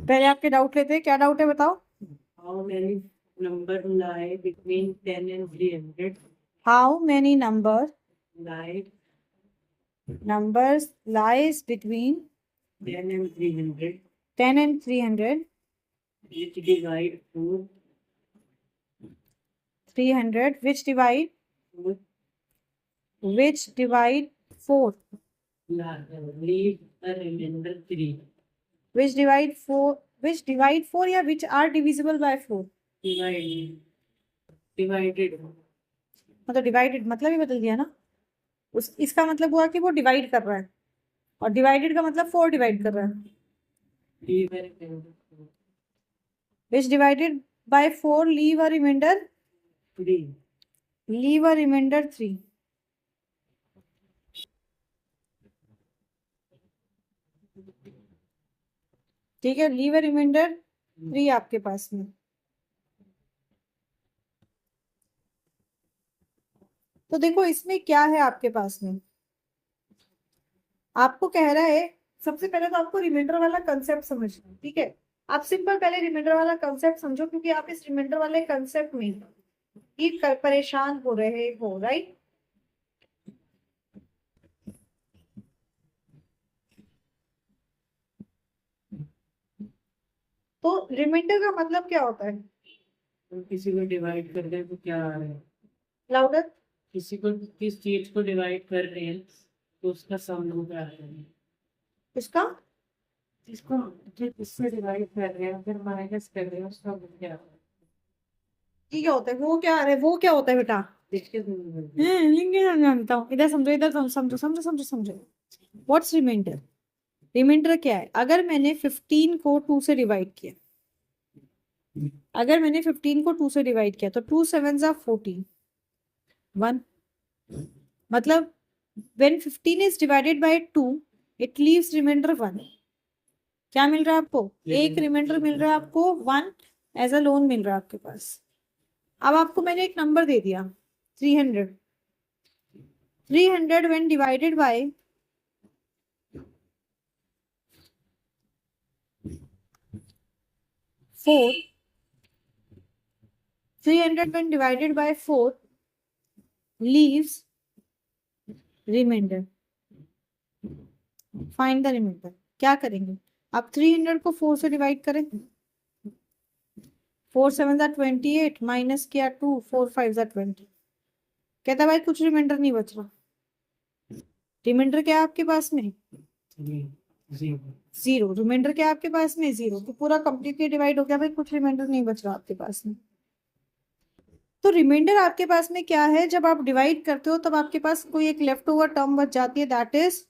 पहले आपके डाउट लेते हैं, क्या डाउट है बताओ। How many numbers lie between 10 and 300? How many Lie numbers lies between 10 and 300. 10 and 300. Which divide 4. 300 which divide 4. 4. Leave a remainder 3. which divide 4 या which are divisible by 4। Divided. मतलब divided मतलब ही बदल दिया ना। इसका मतलब हुआ कि वो डिवाइड कर रहा है, और डिवाइडेड का मतलब 4 डिवाइड कर रहा है। Leave a remainder which divided by 4 leave a remainder 3. 3। ठीक है, लीव अ रिमाइंडर 3 आपके पास में। तो देखो इसमें क्या है आपके पास में, आपको कह रहा है सबसे पहले तो आपको रिमाइंडर वाला कंसेप्ट समझना। ठीक है, आप सिंपल पहले रिमाइंडर वाला कंसेप्ट समझो, क्योंकि आप इस रिमाइंडर वाले कंसेप्ट में ही परेशान हो रहे हो, राइट। तो रिमाइंडर का मतलब क्या होता है? तो किसी को डिवाइड कर दे तो क्या आ रहा है? लाउडर। किसी को किस चीज को डिवाइड कर रहे हैं तो उसका सम क्या है? इसका जिसको जिससे डिवाइड कर रहे हैं फिर माइनस कर रहे हैं उसका क्या है? ये क्या होता है, वो क्या आ रहा है, वो क्या होता है बेटा? जिसके लिंगे जानता हूँ, इधर समझो, इधर समझो समझो समझो समझो। What's reminder? रिमाइंडर क्या है? अगर मैंने 15 को 2 से डिवाइड किया, अगर मैंने 15 को 2 से डिवाइड किया तो 2 7 जा 14 1। मतलब when 15 is divided by 2 it leaves remainder 1। क्या मिल रहा है आपको? एक रिमाइंडर मिल रहा है आपको 1 एज अ लोन मिल रहा है आपके पास। अब आपको मैंने एक नंबर दे दिया 300। 300 when divided by 4, 300 when divided by 4 leaves remainder। Find the remainder. क्या करेंगे? आप 300 को 4 से डिवाइड करें, 4 7 जा 28 माइनस किया 2 4 5 जा 20। कहता भाई कुछ रिमाइंडर नहीं बच रहा। रिमाइंडर क्या है आपके पास में? जीरो। रिमाइंडर क्या है आपके पास में? जीरो। तो पूरा कंप्लीटली डिवाइड हो गया भाई, कुछ रिमाइंडर नहीं बच रहा आपके पास में। तो रिमाइंडर आपके पास में क्या है? जब आप डिवाइड करते हो तब आपके पास कोई एक लेफ्ट ओवर टर्म बच जाती है, दैट इज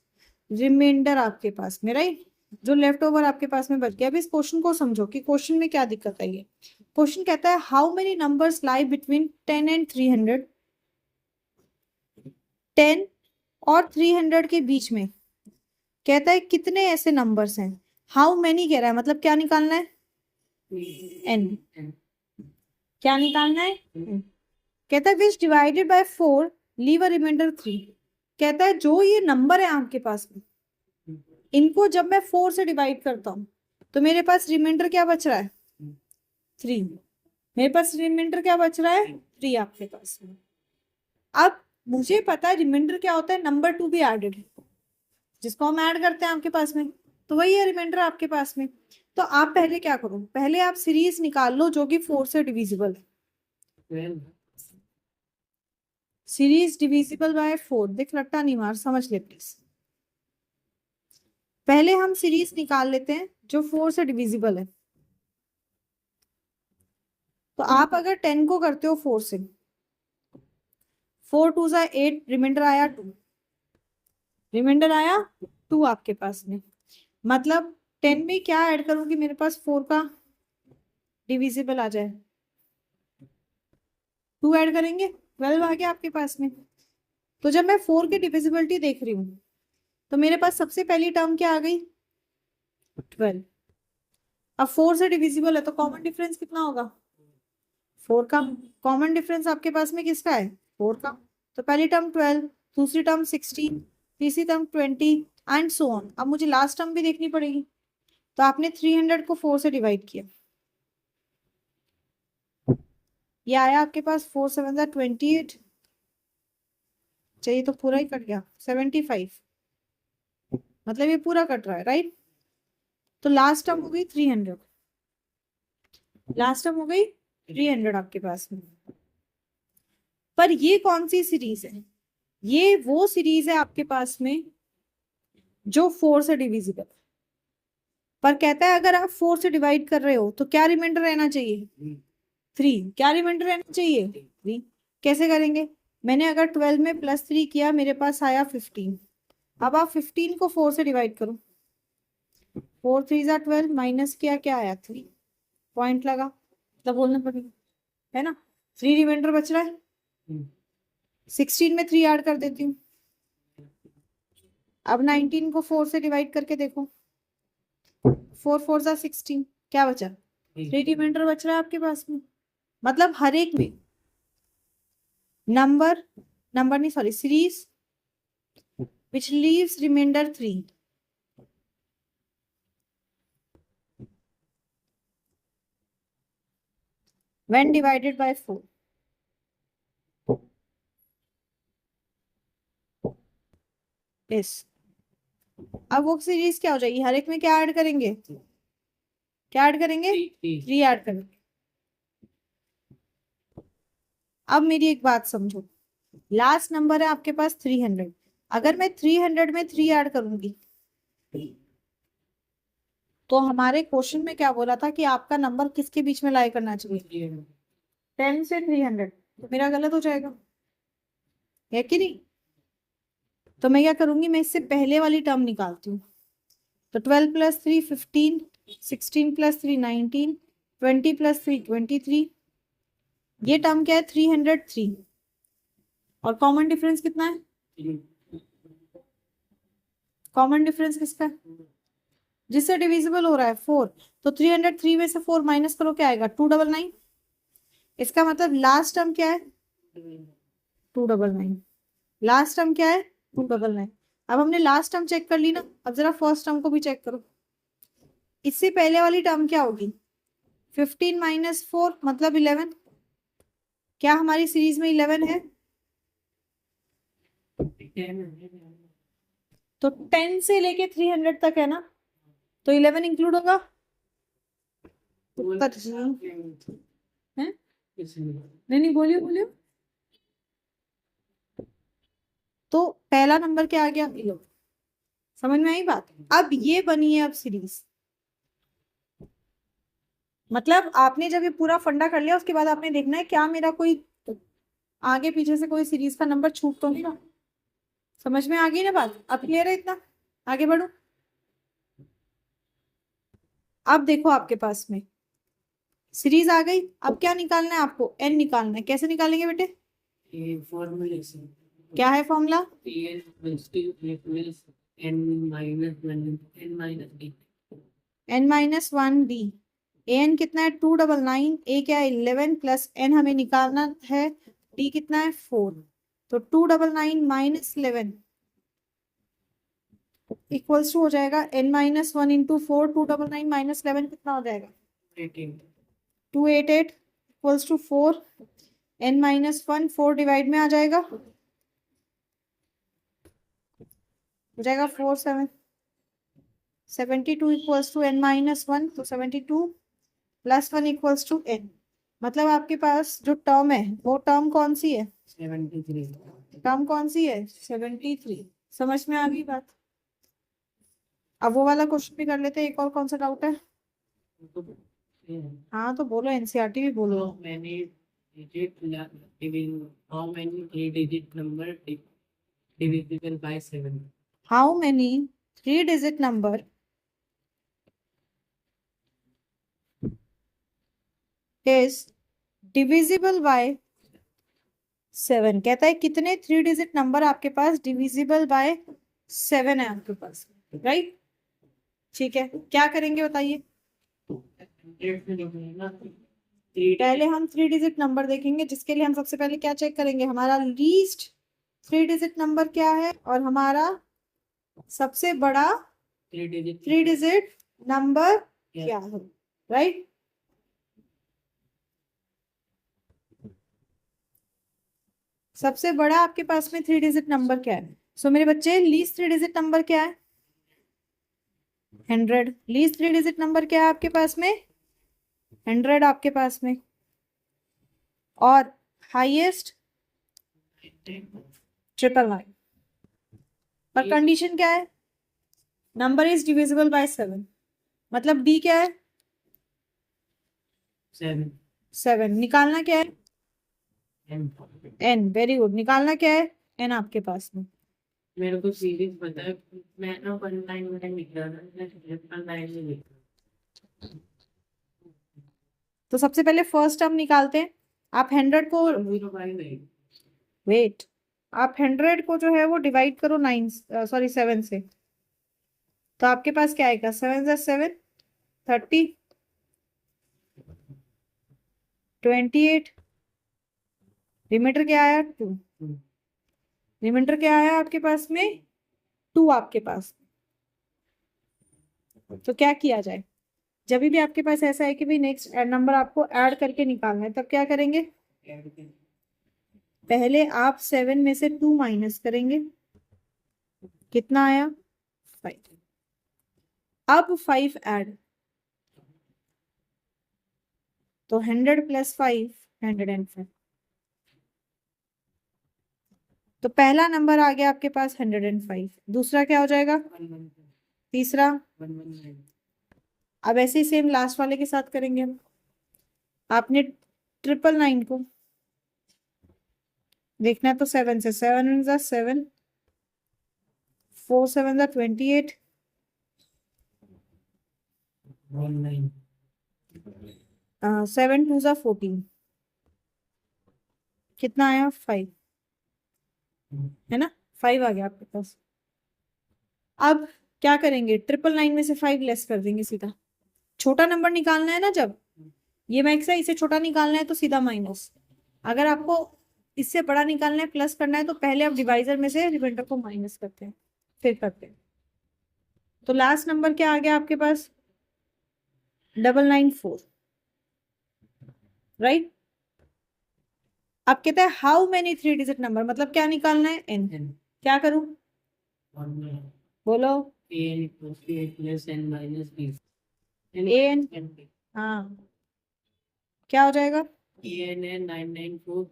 रिमाइंडर आपके पास में, राइट। जो लेफ्ट ओवर आपके पास में बच गया। अब इस क्वेश्चन को समझो कि क्वेश्चन में क्या दिक्कत आई है। क्वेश्चन कहता है how many numbers lie between 10 and 300। 10 और 300 के बीच में कहता है कितने ऐसे नंबर्स हैं। हाउ मेनी कह रहा है, मतलब क्या निकालना है? एन। क्या निकालना है? कहता है which divided by 4 leave a remainder 3। कहता है जो ये नंबर है आपके पास में, इनको जब मैं 4 से डिवाइड करता हूं तो मेरे पास रिमाइंडर क्या बच रहा है? 3। मेरे पास रिमाइंडर क्या बच रहा है? 3 आपके पास में। अब मुझे पता है रिमाइंडर क्या होता है, नंबर टू बी एडेड, जिसको हम ऐड करते हैं आपके पास में, तो वही है रिमाइंडर आपके पास में। तो आप पहले क्या करो, पहले आप सीरीज निकाल लो जो कि 4 से डिविजिबल है। Series divisible by 4। देख रट्टा नहीं मार, समझ ले प्लीज। पहले हम सीरीज निकाल लेते हैं जो 4 से डिविजिबल है। तो आप अगर 10 को करते हो 4 से, 4 2 जा 8, रिमाइंडर आया 2। रिमाइंडर आया 2 आपके पास में। मतलब 10 में क्या ऐड करूंगी, मेरे पास 4 का डिविजिबल आ जाए, 2 ऐड करेंगे 12 आ गया आपके पास में। तो जब मैं 4 की डिविजिबिलिटी देख रही हूँ तो मेरे पास सबसे पहली टर्म क्या आ गई? 12। अब 4 से डिविजिबल है तो कॉमन डिफरेंस कितना होगा? 4 का। कॉमन डिफरेंस आपके पास में किसका है? 4 का। तो पहली टर्म 12, दूसरी टर्म 16, तीसरी टर्म 20 एंड सो ऑन। अब मुझे लास्ट टर्म भी देखनी पड़ेगी। तो आपने 300 को 4 से डिवाइड किया, ये आया आपके पास 4 7 28, चाहिए तो पूरा ही कट गया 75, मतलब ये पूरा कट रहा है, राइट। तो लास्ट टर्म हो गई 300, लास्ट टर्म हो गई 300 आपके पास में। पर ये कौन सी सीरीज है? ये वो सीरीज है आपके पास में जो 4 से डिविजिबल, पर कहता है अगर आप 4 से डिवाइड कर रहे हो तो क्या रिमाइंडर रहना चाहिए? 3। क्या रिमाइंडर रहना चाहिए? 3। कैसे करेंगे? मैंने अगर 12 में +3 किया, मेरे पास आया 15। अब आप 15 को 4 से डिवाइड करो, 4 3 12, माइनस किया, क्या आया? 3। पॉइंट लगा, मतलब बोलना पड़ेगा, है ना। 3 रिमाइंडर बच रहा है। 16 में 3 ऐड कर देती हूँ। अब 19 को 4 से डिवाइड करके देखो, 4 4 16, क्या बचा? 3 रिमाइंडर बच रहा है आपके पास में। मतलब हर एक में नंबर नहीं, sorry, series which leaves remainder 3, when divided by 4, yes। अब वो सीरीज क्या हो जाएगी? हर एक में क्या ऐड करेंगे? क्या ऐड करेंगे? 3 ऐड करेंगे। अब मेरी एक बात समझो, लास्ट नंबर है आपके पास 300, अगर मैं 300 में 3 ऐड करूंगी तो हमारे क्वेश्चन में क्या बोला था कि आपका नंबर किसके बीच में लाई करना चाहिए? 10 से 300। तो मेरा गलत हो जाएगा, है कि नहीं? तो मैं क्या करूंगी, मैं इससे पहले वाली टर्म निकालती हूँ। तो 12 + 3 15, 16 + 3 19, 20 + 3 23। ये टर्म क्या है? 303। और कॉमन डिफरेंस कितना है? कॉमन डिफरेंस किसका है? जिससे डिविजिबल हो रहा है 4। तो 303 में से 4 माइनस करो, क्या आएगा? 299। इसका मतलब लास्ट टर्म क्या है? 299। लास्ट टर्म क्या है? 299। अब हमने लास्ट टर्म चेक कर ली ना, अब जरा फर्स्ट टर्म को भी चेक करो। इससे पहले वाली टर्म क्या होगी? 15 - 4 मतलब 11। क्या हमारी सीरीज में 11 है? तो 10 से लेके 300 तक है ना, तो 11 इंक्लूड होगा। है? नहीं, बोलियो बोलियो। तो पहला नंबर क्या आ गया? 11। समझ में आई बात? अब ये बनी है अब सीरीज, मतलब आपने जब ये पूरा फंडा कर लिया उसके बाद आपने देखना है क्या मेरा कोई आगे पीछे से कोई सीरीज का नंबर छूट तो नहीं ना। समझ में आ गई ना बात? अब क्लियर है इतना? आगे बढ़ो। अब देखो आपके पास में सीरीज आ गई, अब क्या निकालना है आपको? एन निकालना है। कैसे निकालेंगे बेटे? क्या है फॉर्मूला? n-1d। an कितना है? 299। a क्या है? 11 प्लस n हमें निकालना है, d कितना है? 4। तो 299 - 11 इक्वल्स टू हो जाएगा n-1 × 4। 299 - 11 कितना हो जाएगा? 288 इक्वल्स टू 4। n-1 4 डिवाइड में आ जाएगा, हो जाएगा 4 7 72 इक्वल्स टू n-1। तो 72 + 1 इक्वल्स टू n। मतलब आपके पास जो टर्म है वो टर्म कौन सी है? 73। टर्म कौन सी है? 73। समझ में आ गई बात? अब वो वाला क्वेश्चन भी कर लेते हैं। एक और कौन सा डाउट है? हाँ तो बोलो, एनसीईआरटी भी बोलो। How many 3-digit number divisible by 7? How many 3-digit number is divisible by 7? कहता है कितने 3-digit नंबर आपके पास डिविजिबल बाय 7 है आपके पास, राइट? ठीक है, क्या करेंगे बताइए? पहले हम 3-digit नंबर देखेंगे, जिसके लिए हम सबसे पहले क्या चेक करेंगे? हमारा लीस्ट 3-digit नंबर क्या है और हमारा सबसे बड़ा 3-digit नंबर Yeah. क्या है, राइट। सबसे बड़ा आपके पास में 3 डिजिट नंबर क्या है? सो मेरे बच्चे, लीस्ट 3 डिजिट नंबर क्या है? 100। लीस्ट 3 डिजिट नंबर क्या है आपके पास में? 100 आपके पास में। और हाईएस्ट 999। पर कंडीशन क्या है? Number is divisible by 7। मतलब डी क्या है? 7। निकालना क्या है? एन। Very good. निकालना क्या है? एन आपके पास में। मेरे को सीरीज पता है, मैं ना 1 टाइम लिख रहा था, मैं 1 टाइम में लिख तो सबसे पहले फर्स्ट टर्म निकालते हैं। आप 100 को, 105 नहीं। वेट, आप 100 को जो है वो डिवाइड करो 9, सॉरी 7 से। तो आपके पास क्या आएगा? 7 30, 28। रिमाइंडर क्या आया? 2। रिमाइंडर क्या आया आपके पास में? 2 आपके पास। तो क्या किया जाए? जब भी आपके पास ऐसा है कि भाई नेक्स्ट नंबर आपको ऐड करके निकालना है, तब क्या करेंगे? पहले आप 7 में से 2 माइनस करेंगे। कितना आया? 5। अब 5 ऐड, तो 100 प्लस 5 105। तो पहला नंबर आ गया आपके पास 105। दूसरा क्या हो जाएगा? तीसरा। अब ऐसे ही सेम लास्ट वाले के साथ करेंगे हम। आपने 999 को देखना है तो 7 से, 7 × 7, 4 7 28, 7 2 14। कितना आया? 5। है ना? 5 आ गया आपके पास। अब क्या करेंगे? 999 में से 5 लेस कर देंगे सीधा। छोटा नंबर निकालना है ना, जब ये मैक्स है, इसे छोटा निकालना है तो सीधा माइनस। अगर आपको इससे बड़ा निकालना है, प्लस करना है, तो पहले आप डिवाइजर में से रिमाइंडर को माइनस करते हैं, फिर करते हैं। तो लास्ट नंबर क्या आ गया आपके पास? 994, राइट। अब कहते हैं हाउ मेनी 3 डिजिट नंबर, मतलब क्या निकालना है? एन। क्या करूं? बोलो। एन। हाँ, क्या हो जाएगा? एन है 994,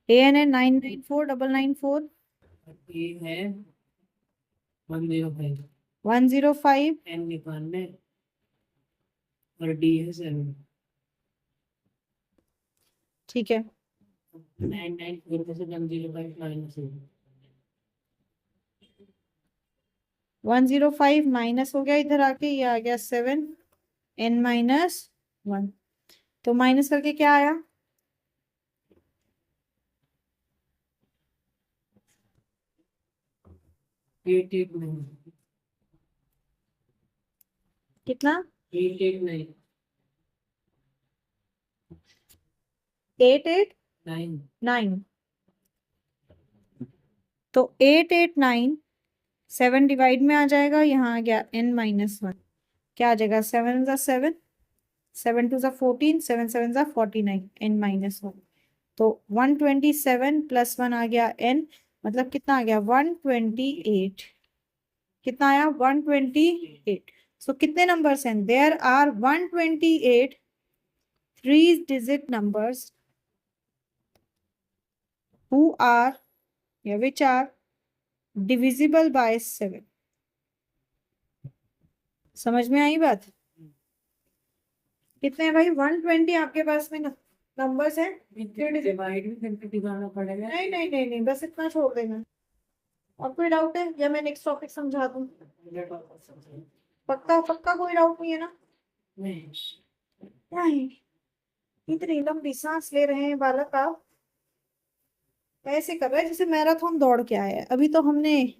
एन है 994, 994, ए है 105, 105। एन निकालना है और डी है 7। ठीक है। 994 में से 105 माइनस हो 105 माइनस हो गया इधर आके, ये आ गया 7, n - 1। तो माइनस करके क्या आया? कितना? 889 889। तो 889 7 डिवाइड में आ जाएगा, यहाँ आ गया n - 1। क्या आ जाएगा? 7 × 7, 7 2 14, 7 7 49, n - 1। तो 127 प्लस 1 आ गया n, मतलब कितना आ गया? 128। कितना आया? 128। सो कितने नंबर्स हैं? There are 128 3 digit numbers who are या which are divisible by 7। समझ में आई बात? कितने हैं भाई? 120 आपके पास में नंबर्स हैं। डिवाइड भी करके दिखाना पड़ेगा। नहीं नहीं नहीं नहीं, बस इतना छोड़ देना। और कोई डाउट है या मैं नेक्स्ट टॉपिक समझा दूं? पक्का पक्का कोई डाउट नहीं है ना? नहीं। इतनी लंबी सांस ले रहे हैं बालक आप, ऐसे कर रहे हैं जैसे मैराथन दौड़ के आए हैं। अभी तो हमने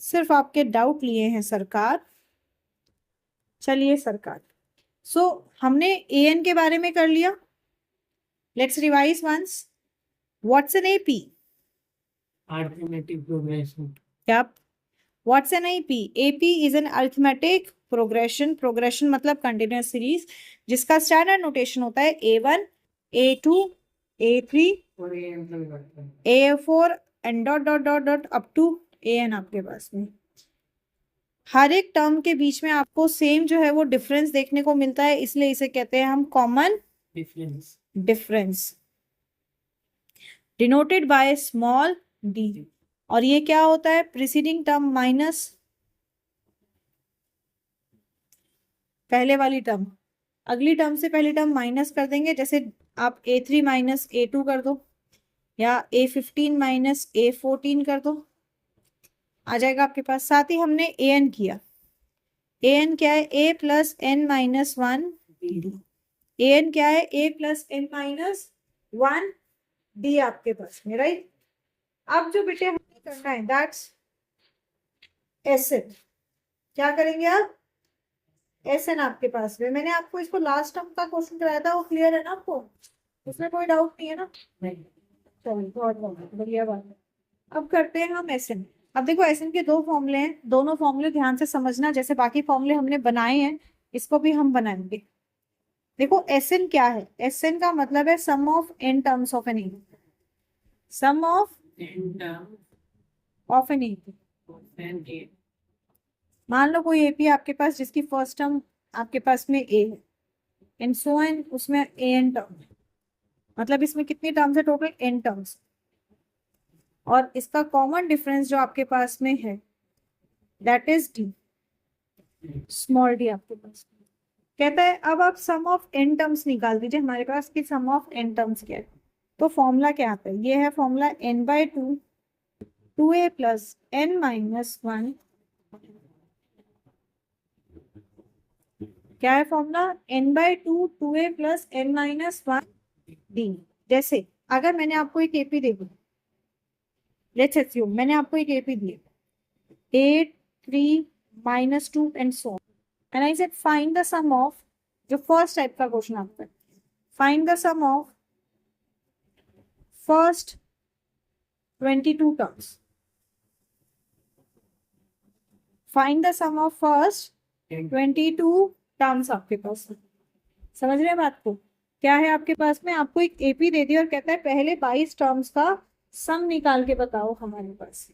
सिर्फ आपके डाउट लिए हैं सरकार। चलिए सरकार। सो हमने एन के बारे में कर लिया। Let's revise once. What's an AP? Arithmetic progression. क्या? What's an AP? AP is an arithmetic progression, progression मतलब कंटिन्यूस सीरीज, जिसका स्टैंडर्ड नोटेशन होता है A1, A2, A3, और ये मतलब करते हैं A4 and dot dot dot dot up to AN आपके पास में। हर एक टर्म के बीच में आपको सेम जो है वो डिफरेंस देखने को मिलता है, इसलिए इसे कहते हैं हम common difference. Difference, denoted by small d। और ये क्या होता है? प्रीसीडिंग टर्म माइनस पहले वाली टर्म, अगली टर्म से पहली टर्म माइनस कर देंगे। जैसे आप A3 माइनस A2 कर दो, या A15 माइनस A14 कर दो, आ जाएगा आपके पास। साथ ही हमने an किया, an क्या है? A plus n minus one D. an क्या है? A plus n minus one D आपके पास में, राइट। अब जो बेटे हमें करना है दैट्स एसएन। क्या करेंगे आप? एसएन आपके पास में। मैंने आपको इसको लास्ट टर्म का क्वेश्चन कराया था, वो क्लियर है ना आपको? उसमें कोई डाउट नहीं है ना? नहीं। चलो बहुत बहुत बढ़िया बात है। अब करते हैं हम एसएन। अब देखो एसएन के दो फॉर्मूले हैं, दोनों फॉर्मूले ध्यान से समझना, जैसे बाकी फॉर्मूले हमने बनाए हैं इसको भी हम बनाएंगे। देखो एसएन क्या है? एसएन का मतलब है sum of n terms of an AP, sum of n term of an AP. Of an A. मान लो कोई एपी आपके पास जिसकी फर्स्ट टर्म आपके पास में ए है, एंड सो एन उसमें ए एन टर्म, मतलब इसमें कितनी टर्म्स है टोटल? N terms. और इसका कॉमन डिफरेंस जो आपके पास में है that is D, small D आपके पास। कहता है अब आप सम ऑफ एन टर्म्स निकाल दीजिए हमारे पास कि सम ऑफ एन टर्म्स क्या है। तो फॉर्मूला क्या आता है? ये है formula n/2 2a plus n minus one. क्या है formula? n/2 2a plus n minus one d. जैसे अगर मैंने आपको एक एपी दे दी, लेट्स अस्यूम मैंने आपको एक एपी दी 8 3 -2 and so on, and I said find the sum of, जो फर्स्ट टाइप का क्वेश्चन आता है, find the sum of first 22 terms, find the sum of first 22 terms आपके पास। समझ रहे हैं बात को? क्या है आपके पास में? आपको एक एपी दे दी और कहता है पहले 22 टर्म्स का सम निकाल के बताओ हमारे पास।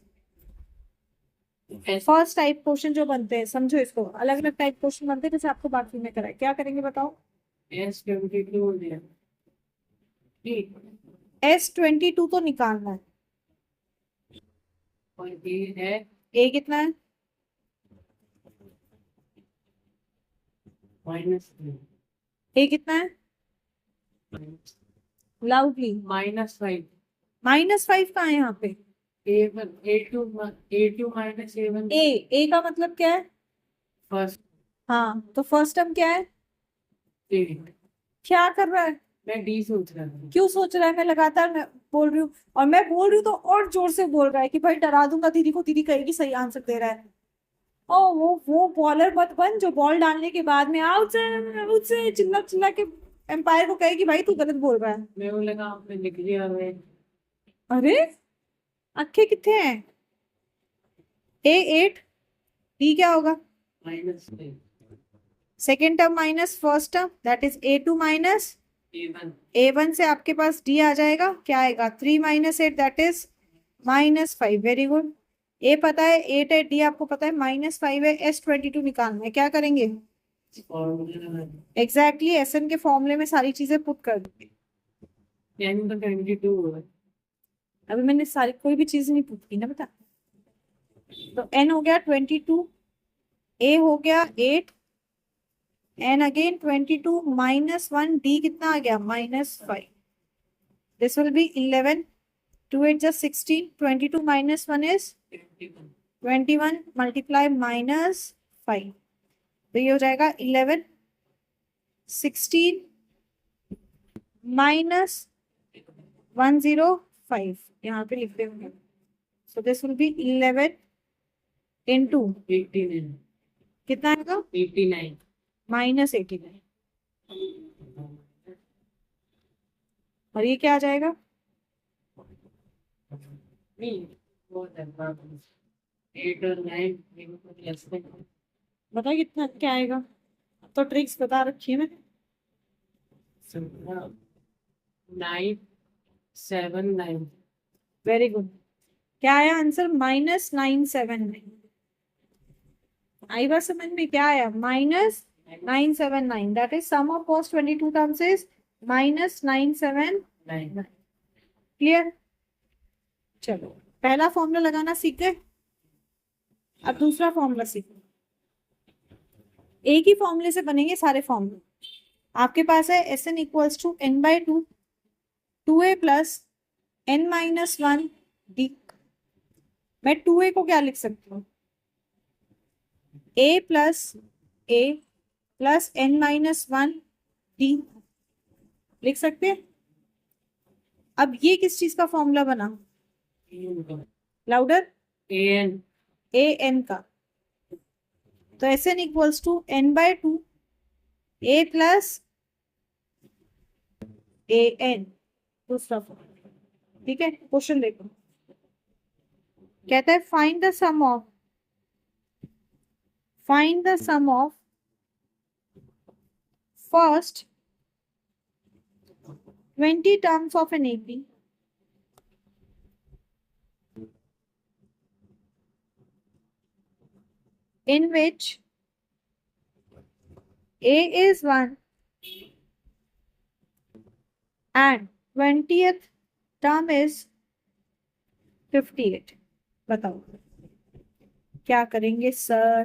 फर्स्ट टाइप क्वेश्चन जो बनते हैं, समझो इसको, अलग अलग टाइप क्वेश्चन बनते हैं जैसे आपको बाकी में कराए। क्या करेंगे बताओ? S22 ठीक। S22 तो निकालना है। और ये है ए कितना है? -3 ए कितना है? लाउडली। -5 -5 कहाँ है यहाँ पे? A1 A2 माइनस A1 ए का मतलब क्या है? फर्स्ट हाँ, तो फर्स्ट टर्म क्या है? ए। क्या कर रहा है? मैं डी सोच रहा था। क्यों सोच रहा है? मैं लगातार मैं बोल रही हूँ, और मैं बोल रही हूँ तो और जोर से बोल रहा है कि भाई डरा दूंगा दीदी को, दीदी कहेगी सही आंसर दे रहा है। ओ वो बॉलर मत बन जो बॉल डालने के बाद में आउट से चिल्ला चिल्ला के एम्पायर को कहेगी भाई तू गलत बोल रहा है। मैं वो लगा आपने लिख दिया है। अरे अक्खे कितने हैं? A8, डी क्या होगा? -3 second term minus first term that is A2 minus A1 A1 से आपके पास डी आ जाएगा। क्या आएगा? 3 - 8 that is -5। Very good. A पता है 8 है, डी आपको पता है -5 है, S22 निकालना है। क्या करेंगे? और एग्जैक्टली एसएन के फॉर्मूले में सारी चीजें पुट कर देंगे। n तो 22 है। अभी मैंने सारी कोई भी चीज नहीं पुट की ना बता। तो n हो गया 22, a हो गया 8, n अगेन 22 -1, d कितना आ गया? -5। This will be 11, 2 8 just 16, 22 - 1 is 21 multiply -5, तो ये हो जाएगा 11 16 -105, यहाँ पे लिखते होंगे। So this will be 11 into 89 कितना आएगा? 89 -89, और ये क्या आ जाएगा? नहीं वो है 8 और 9 लेस देन बता कितना क्या आएगा? अब तो ट्रिक्स बता रखी है मैंने। 9 7 9 वेरी गुड। क्या आया आंसर? -979। आई बात समझ में? क्या आया? -979। That is sum of first 22 terms is -979। 9 clear? चलो, पहला फॉर्मूला लगाना सीख गए। अब दूसरा फॉर्मूला सीखो। एक ही फॉर्मूले से बनेंगे सारे फॉर्मूले। आपके पास है Sn equals to n/2 2a plus n-1 d। मैं 2a को क्या लिख सकती हूँ? a प्लस n-1 d लिख सकते हैं। अब ये किस चीज का फॉर्मूला बना? लाउडर। an an का। तो Sn equals to n/2 a plus an, दूसरा फॉर्मूला। ठीक है, क्वेश्चन देखो। कहता है find the sum of first 20 terms of an AP in which a is 1 and 20th term is 58। बताओ क्या करेंगे सर?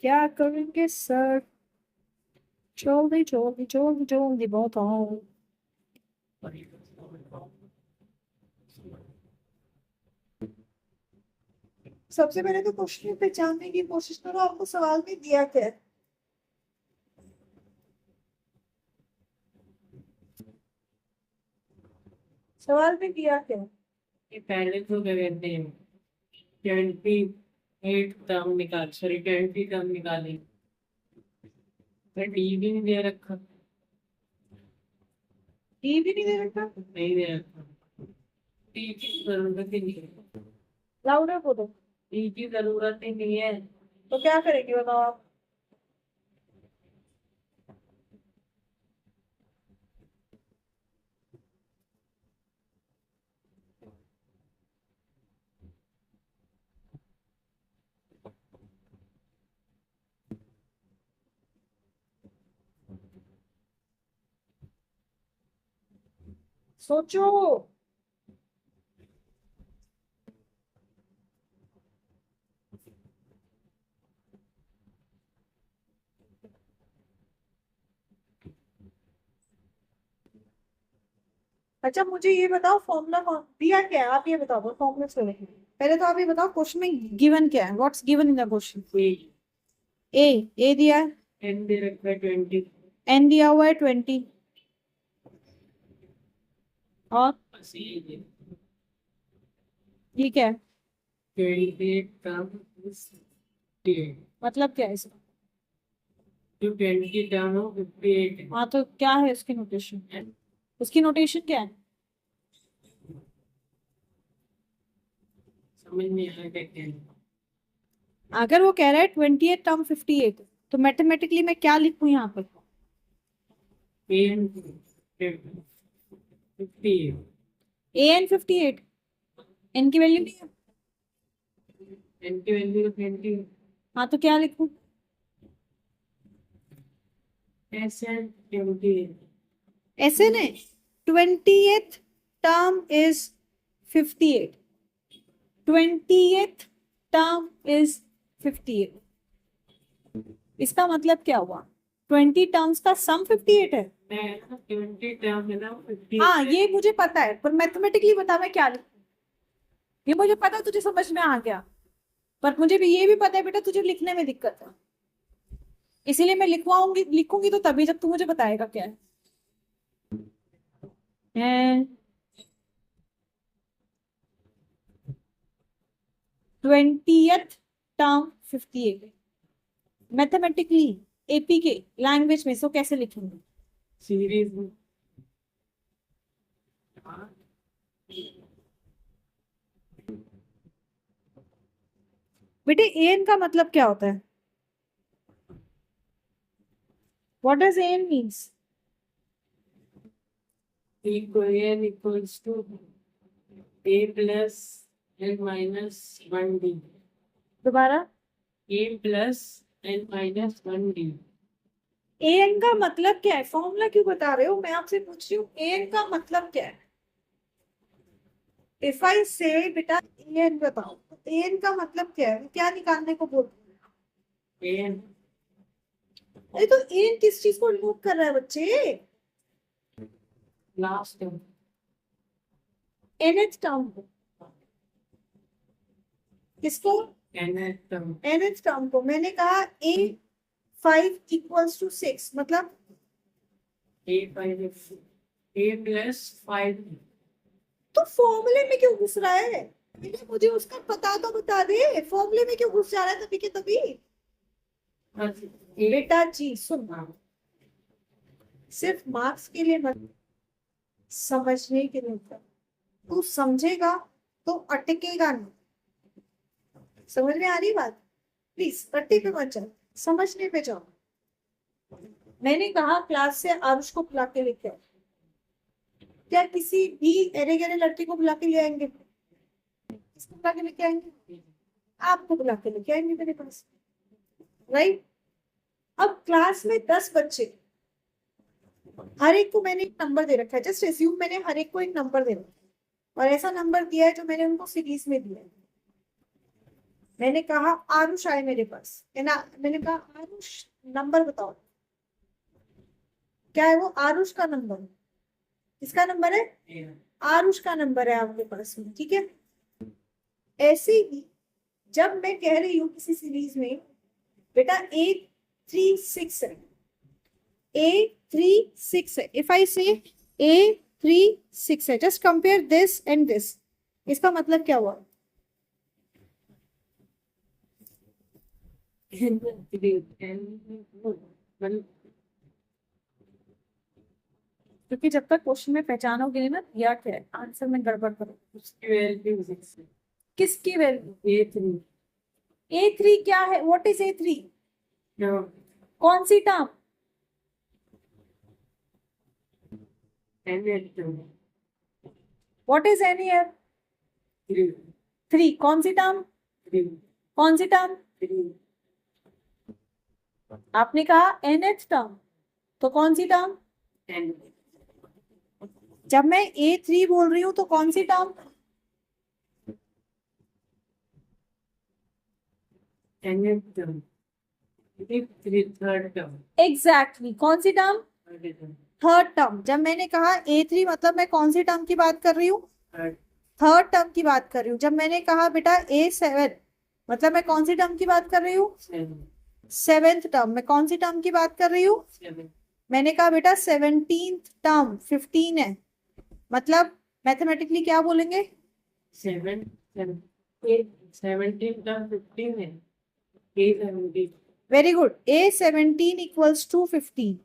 क्या करेंगे सर? जल्दी जल्दी जल्दी जल्दी बताओ। सबसे पहले तो क्वेश्चन पहचानने की कोशिश करो, आपको सवाल में दिया क्या है। सवाल में दिया क्या है? ये पहले तो क्या कहते हैं 28 टर्म निकाल सॉरी 20 टर्म निकाले पर डी भी नहीं दे रखा डी भी नहीं दे रखा। नहीं दे रखा डी की जरूरत ही नहीं है लाउडर बोलो। डी की जरूरत ही नहीं है तो क्या करेंगे बताओ आप? सोचो। अच्छा मुझे ये बताओ, फॉर्मूला कौन दिया क्या है? आप ये बताओ फॉर्मूला से लेके। पहले तो आप ये बताओ क्वेश्चन में गिवन क्या है? What's given in the question? A दिया है। एन दे रखा है 20 एन दिया हुआ है 20 और बस ये ये क्या है? 28 टर्म मतलब क्या है इसका? जो 20 टर्म हो 58 हाँ तो क्या है इसकी नोटेशन? उसकी नोटेशन क्या है? समझ नहीं आया क्या कहना अगर वो कह रहा है 28 टर्म 58, तो मैथमेटिकली मैं क्या लिखूं यहाँ पर? N 58 A N 58। एन की वैल्यू नहीं है। एन की वैल्यू 20 हाँ तो क्या लिखूं? एस एन 20 ऐसे नहीं। 20th term is 58। 20th term is 58। इसका मतलब क्या हुआ? 20 टर्म्स का सम 58 है। 20 टर्म है ना 50 हाँ ये मुझे पता है, पर मैथमेटिकली बता मैं क्या लिखूं। ये मुझे पता है, तुझे समझ में आ गया। पर मुझे भी ये भी पता है बेटा तुझे लिखने में दिक्कत है, इसीलिए मैं लिखूंगी तो तभी जब तू मुझे बताएगा क्या है। 20th टर्म 58 मैथमेटिकली एपी के लैंग्वेज में सो कैसे लिखेंगे? सीरीज में बेटे एन का मतलब क्या होता है? What does N means? N equals to A plus N minus 1D. दोबारा। A plus N minus 1D. N का मतलब क्या है? फॉर्मूला क्यों बता रहे हो? मैं आपसे पूछ रही हूँ एन का मतलब क्या है? इफ आई से बेटा एन बताओ, एन का मतलब क्या है? क्या निकालने को बोल? N अरे तो एन किस चीज को लूप कर रहा है बच्चे? last term. एनएच टर्म को। किसको? Nth term. एनएच टर्म को। मैंने कहा ए 5 इक्वल्स टू 6 मतलब A plus 5. तो फॉर्मूले में क्यों घुस रहा है? बेटा मुझे उसका पता तो बता दे, फॉर्मूले में क्यों घुस जा रहा है तभी के तभी? बेटा जी सुन, सिर्फ मार्क्स के लिए मत, समझने के लिए कर। तू समझेगा तो अटकेगा नहीं। समझ में आ रही बात? प्लीज रट्टे पे मत जाओ, समझने पे जाओ। मैंने कहा क्लास से आरुष को बुला के लेके आओ। क्या किसी भी अरे गहरे लड़के को बुला के ले आएंगे? किसको बुला के लेके आएंगे? आपको बुला के लेके आएंगे मेरे पास, राइट? अब क्लास में 10 बच्चे, हर एक को मैंने एक नंबर दे रखा है। जस्ट एज्यूम मैंने हर एक को एक नंबर दे रखा है और ऐसा नंबर दिया है जो मैंने उनको सीरीज में दिया है। मैंने कहा आरुष आए मेरे पास, है ना? मैंने कहा आरुष नंबर बताओ। क्या है वो? आरुष का नंबर। किसका नंबर है? आरुष का नंबर है आपके पास में, ठीक है? ऐसे ही जब मैं कह रही हूँ किसी सीरीज में बेटा 836 है, 836 है, इफ आई से 836 है, just compare this and this, इसका मतलब क्या हुआ? क्योंकि जब तक क्वेश्चन में पहचानोगे नहीं ना दिया क्या है, आंसर में गड़बड़ करो। किसकी वैल्यू? A3. A3 क्या है? What is A3? कौन सी टर्म? Nth term. What is NEF? 3. 3 कौन सी टर्म? 3. कौन सी टर्म? 3. आपने कहा NH टर्म, तो कौन सी टर्म? N. जब मैं A3 बोल रही हूँ तो कौन सी टर्म? Nth term. Third term. Exactly कौन सी टर्म? Third term. Third term. जब मैंने कहा A3 मतलब मैं कौन सी टर्म की बात कर रही हूँ? Third. थर्ड टर्म की बात कर रही हूँ। जब मैंने कहा बेटा A7 मतलब मैं कौन सी टर्म की बात कर रही हूँ? 7. Seventh term. मैं कौन सी टर्म की बात कर रही हूँ? 7. मैंने कहा बेटा 17th टर्म 15 है, मतलब मैथमेटिकली क्या बोलेंगे? 7. 7. 8. 17 term 15 है. A17. Very good. A17 equals to 15।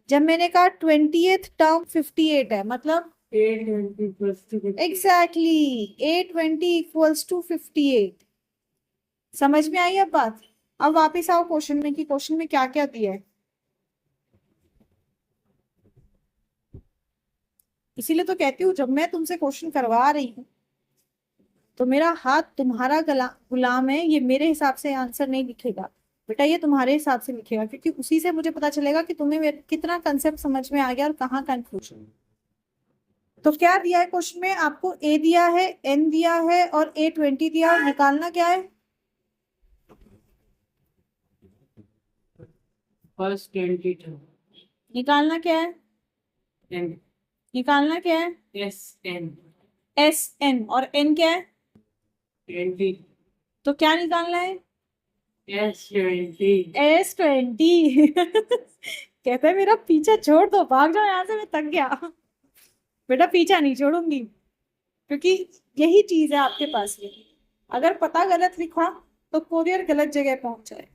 जब मैंने कहा 20th टर्म 58 है, मतलब A20 equals to 15. Exactly A20 equals to 58। समझ में आई अब बात? अब वापिस आओ क्वेश्चन में कि क्वेश्चन में क्या क्या दिया है। इसीलिए तो कहती हूँ जब मैं तुमसे क्वेश्चन करवा रही हूँ तो मेरा हाथ तुम्हारा गुलाम है, ये मेरे हिसाब से आंसर नहीं लिखेगा बेटा, ये तुम्हारे हिसाब से लिखेगा, क्योंकि उसी से मुझे पता चलेगा कि तुम्हें कितना कंसेप्ट समझ में आ गया और कहाँ कंफ्यूजन। तो क्या दिया है क्वेश्चन में आपको? A दिया है, N दिया है और A20 दिया है। निकालना क्या है? First 20 term. निकालना क्या है? N. निकालना क्या है? SN. SN और N क्या है? 20. तो क्या निकालना है? S20. S20 कहता है मेरा पीछा छोड़ दो, भाग जाओ यहाँ से, मैं थक गया। बेटा पीछा नहीं छोड़ूंगी, क्योंकि यही चीज है आपके पास में। अगर पता गलत लिखा तो कोरियर गलत जगह पहुंच जाए,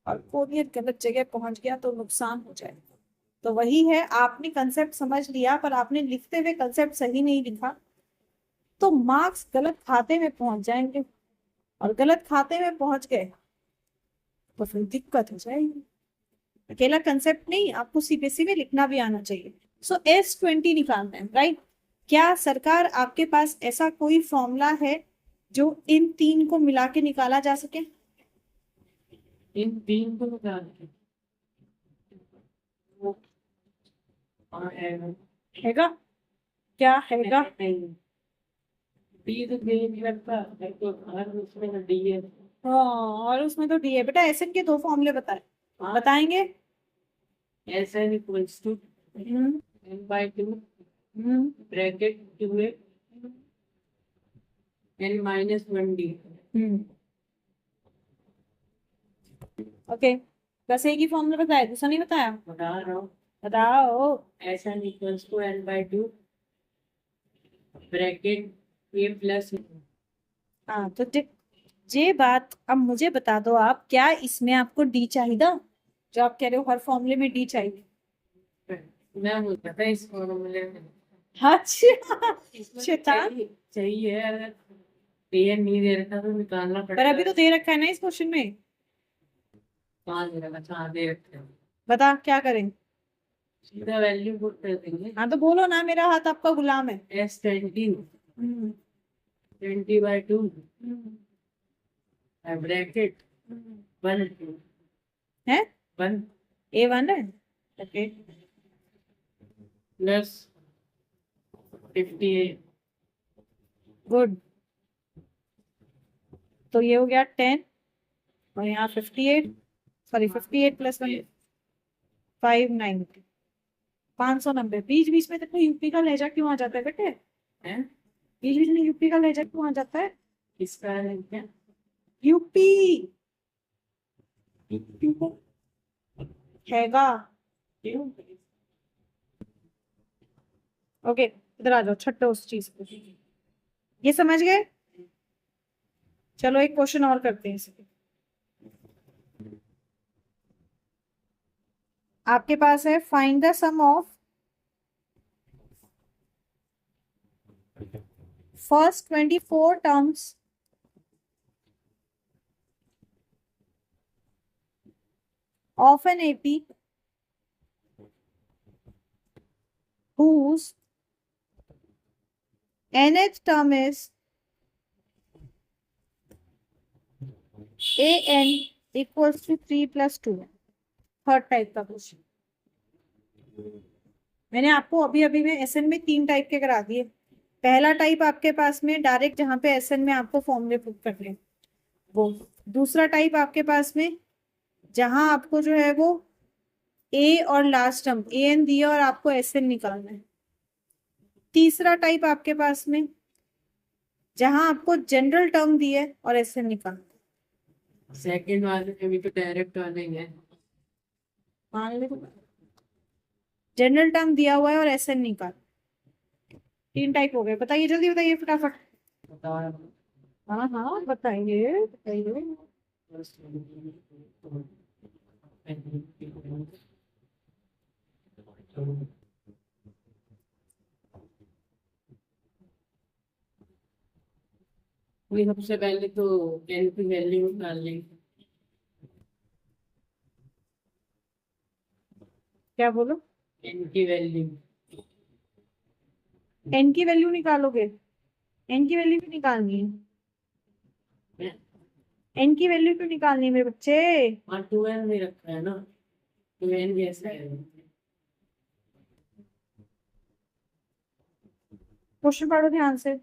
और कोरियर गलत जगह पहुंच गया तो नुकसान हो जाए। तो वही है, आपने कंसेप्ट समझ लिया पर आपने लिखते हुए कंसेप्ट सही नहीं लिखा तो मार्क्स गलत खाते में पहुंच जाएंगे। और गलत खाते में पहुंच गए तो फिर दिक्कत हो जाएगी। अकेला कंसेप्ट नहीं, आपको सीबीएसई में लिखना भी आना चाहिए। सो S20 निकालना है, राइट। क्या सरकार आपके पास ऐसा कोई फॉर्मूला है जो इन तीन को मिला के निकाला जा सके? इन तीन को निकाल के वो हैगा? क्या हैगा? नहीं, डी तो दे नहीं लगता है, तो हर उसमें तो डी है। हाँ, और उसमें तो डी है बेटा। एसएन के दो फॉर्मूले बताए, बताएंगे? S n equals to hmm n by two hmm bracket two a n minus one d. Okay, बस एक ही फॉर्मूला बताया, दूसरा नहीं बताया? बता रहा हूँ, बताओ। S n equals to n by two bracket a plus. हाँ तो ये बात अब मुझे बता दो, आप क्या इसमें आपको डी चाहिए? जो आप कह रहे हो हर फॉर्मूले में डी चाहिए। मैं मुझे पता है इस फॉर्मूले में अच्छा इसमें शैतान। चाहिए, अगर पेयर नहीं दे रखा तो निकालना पर पड़ेगा। अभी तो दे रखा है ना इस क्वेश्चन में। कहाँ दे रखा? कहाँ दे रखा है? बता क्या करें? सीधा वैल्यू पुट कर देंगे। हाँ तो बोलो ना, मेरा हाथ आपका गुलाम है। S 20 hmm 20 by two hmm, bracket one है वन A1 है। Okay, plus 58 good. तो ये हो गया 10 और यहाँ 58, सॉरी 58 प्लस 1 590, 590। बीच बीच में देखो यूपी का लहजा क्यों आ जाता है बेटे? है। बीच बीच में यूपी का लहजा क्यों आ जाता है? किसका है क्या? यूपी हैगा। क्यों? ओके, इधर आ जाओ, छट्टो उस चीज को। ये समझ गए? चलो एक क्वेश्चन और करते हैं इसके। आपके पास है find the sum of first 24 terms of an AP whose nth term is an equals to 3 plus 2। Third type का क्वेश्चन मैंने आपको अभी अभी में एसएन में 3 टाइप के करा दिए। पहला टाइप आपके पास में डायरेक्ट जहां पे एसएन में आपको फॉर्मूले पुट करने, वो। दूसरा टाइप आपके पास में जहां आपको जो है वो ए और लास्ट टर्म ए एन दिया और आपको एस एन निकालना है। तीसरा टाइप आपके पास में जहां आपको जनरल टर्म दिए और एस एन निकालना है। सेकंड वाले में भी तो डायरेक्ट वाले ही है। मान लो जनरल टर्म दिया हुआ है और एस एन निकाल। 3 टाइप हो गए। बताइए, जल्दी बताइए फटाफट। बता रहा हूँ। हाँ हाँ बताइए बताइए। ये सबसे पहले तो एन की वैल्यू निकाल लेंगे। क्या बोलो? एन की वैल्यू एन की वैल्यू निकालोगे? एन की वैल्यू क्यों निकालनी है? एन की वैल्यू क्यों निकालनी है मेरे बच्चे? हाँ 2n में रखा है ना, 2n जैसा है। क्वेश्चन पढ़ो ध्यान से।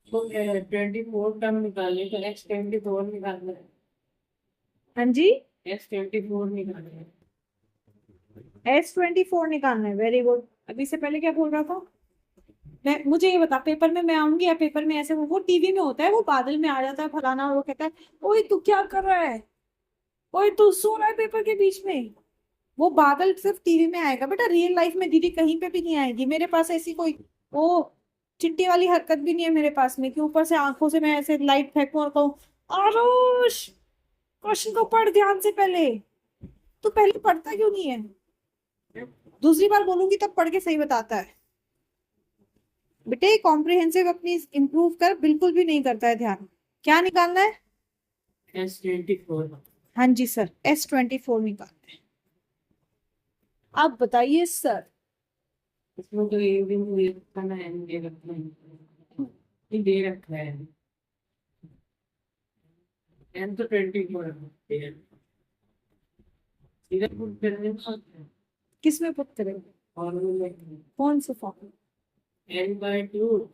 तो 24 टर्म निकालने तो एक्स 24 निकालना है। हाँ जी, एक्स 24 निकालना है। S24 निकालना है। Very good. अभी से पहले क्या बोल रहा था? मैं, मुझे ये बता, पेपर में मैं आऊंगी या पेपर में ऐसे वो टीवी में होता है, वो बादल में आ जाता है फलाना और वो कहता है ओए तू क्या कर रहा है, ओए तू सो रहा है पेपर के बीच में। वो बादल सिर्फ टीवी में आएगा बेटा, रियल लाइफ में दीदी कहीं पे भी नहीं आएगी। मेरे पास ऐसी कोई ओ चिट्टी वाली हरकत भी नहीं है मेरे पास में कि ऊपर से आंखों से मैं ऐसे लाइट फेंकूं और कहूँ आरुष क्वेश्चन को पढ़ ध्यान से पहले। तू पहले पढ़ता क्यों नहीं है? दूसरी बार बोलूंगी तब पढ़ के सही बताता है। बेटे कॉम्प्रिहेंसिव अपनी इंप्रूव कर, बिल्कुल भी नहीं करता है ध्यान। क्या निकालना है? S24। हाँ जी सर, S24 निकालना है। आप बताइए सर। इसमें तो ये भी नहीं दे रखा ना, N दे रखा है, ये दे रखा है। N तो 24 है, सीधा पुट करने में किस में पुट करेंगे? फॉर्मूले कौन सा formula? N/2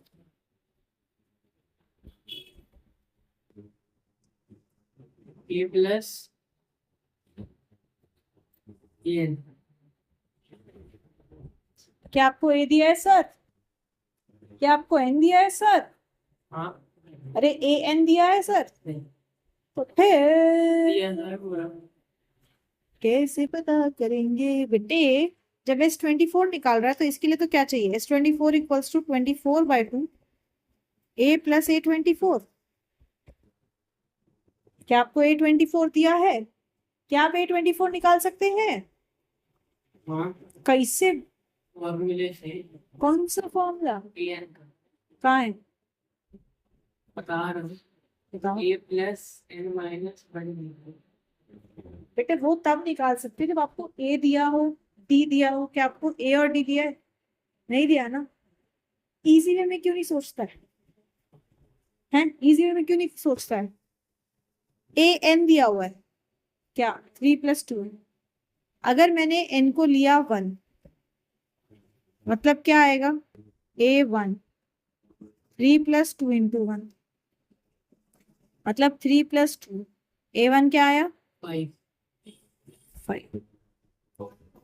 A plus N। क्या आपको ए दिया है सर? क्या आपको एन दिया है सर? हाँ अरे ए एन दिया है सर? नहीं तो फिर दिया है पूरा। कैसे पता करेंगे बेटे? जब S24 निकाल रहा है तो इसके लिए तो क्या चाहिए? S24 equals to 24/2 A plus A24। क्या आपको A24 दिया है? क्या आप A24 निकाल सकते हैं? हाँ कैसे? फॉर्मूले से कौन सा फॉर्मूला? N का कहाँ है? बता रहा हूँ, बताओ। A plus N minus 1। बेटे वो तब निकाल सकते हैं जब आपको ए दिया हो, डी दिया हो। क्या आपको ए और डी दिया है? नहीं दिया ना। इजी वे में क्यों नहीं सोचता है? हैं? इजी वे में क्यों नहीं सोचता है? ए एन दिया हुआ है, क्या 3+2 है। अगर मैंने एन को लिया 1, मतलब क्या आएगा? A1 3+2 × 1, मतलब 3+2। A1 क्या आया? 5।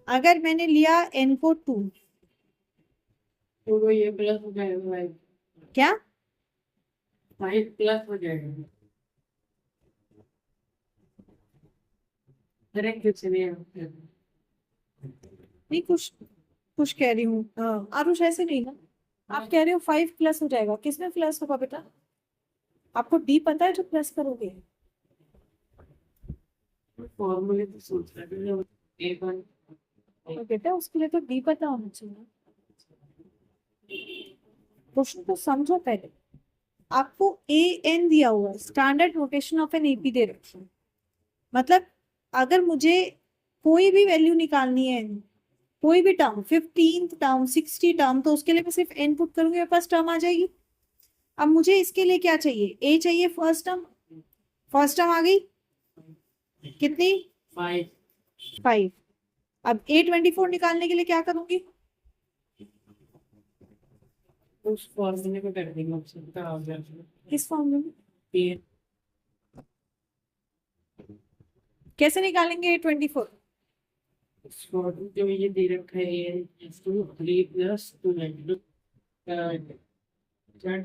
अगर मैंने लिया n को 2, तो ये प्लस हो जाएगा 5। क्या? 5 प्लस हो जाएगा। अरे कुछ नहीं नहीं, कुछ कुछ कह रही हूँ आरुष, ऐसे नहीं ना। आप कह रहे हो 5 प्लस हो जाएगा, किसमें प्लस होगा बेटा? आपको डी पता है जो प्लस करोगे? फॉर्मूले तो सोच रहे हैं A1। तो बेटा उसके लिए तो डी पता होना चाहिए। क्वेश्चन को समझो पहले। आपको ए एन दिया हुआ है, standard notation of an AP दे रखी है। मतलब अगर मुझे कोई भी वैल्यू निकालनी है, कोई भी टर्म, 15th टर्म, 60 टर्म, तो उसके लिए मैं सिर्फ एन पुट करूंगी, मेरे पास टर्म आ जाएगी। अब मुझे इसके लिए क्या चाहिए? ए चाहिए फर्स्ट टर्म। फर्स्ट टर्म आ गई कितनी? 5। अब A24 निकालने के लिए क्या करूंगी? उस फॉर्मूले को कर देंगे ऑप्शन का आ जाएगा। किस फॉर्मूले में? ये कैसे निकालेंगे A24? जो ये दे रखा है ये 3+2